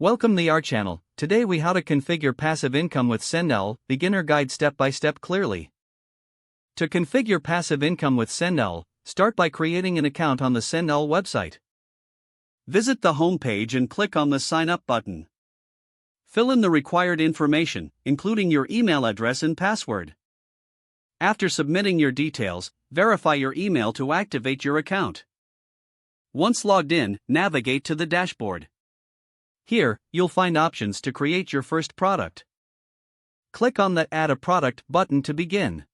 Welcome to our channel. Today we how to configure passive income with SendOwl, beginner guide step by step clearly. To configure passive income with SendOwl, start by creating an account on the SendOwl website. Visit the home page and click on the sign up button. Fill in the required information, including your email address and password. After submitting your details, verify your email to activate your account. Once logged in, navigate to the dashboard. Here, you'll find options to create your first product. Click on the Add a Product button to begin.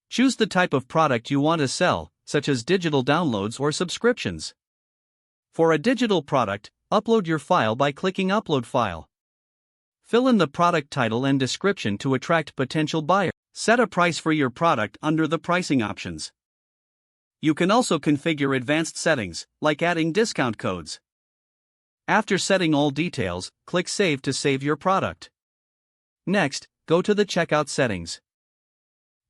Choose the type of product you want to sell, such as digital downloads or subscriptions. For a digital product, upload your file by clicking Upload File. Fill in the product title and description to attract potential buyers. Set a price for your product under the pricing options. You can also configure advanced settings, like adding discount codes. After setting all details, click Save to save your product. Next, go to the checkout settings.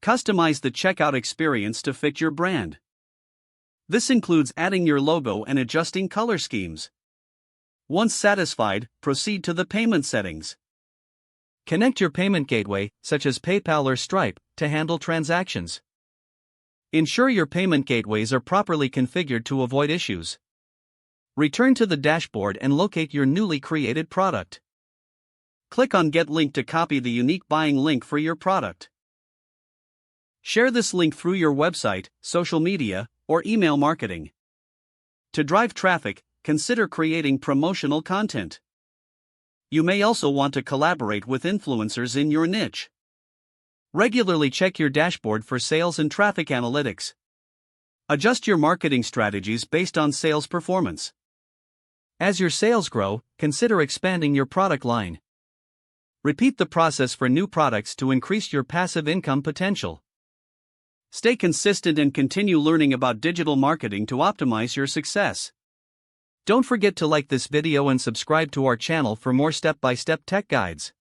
Customize the checkout experience to fit your brand. This includes adding your logo and adjusting color schemes. Once satisfied, proceed to the payment settings. Connect your payment gateway, such as PayPal or Stripe, to handle transactions. Ensure your payment gateways are properly configured to avoid issues. Return to the dashboard and locate your newly created product. Click on Get Link to copy the unique buying link for your product. Share this link through your website, social media, or email marketing. To drive traffic, consider creating promotional content. You may also want to collaborate with influencers in your niche. Regularly check your dashboard for sales and traffic analytics. Adjust your marketing strategies based on sales performance. As your sales grow, consider expanding your product line. Repeat the process for new products to increase your passive income potential. Stay consistent and continue learning about digital marketing to optimize your success. Don't forget to like this video and subscribe to our channel for more step-by-step tech guides.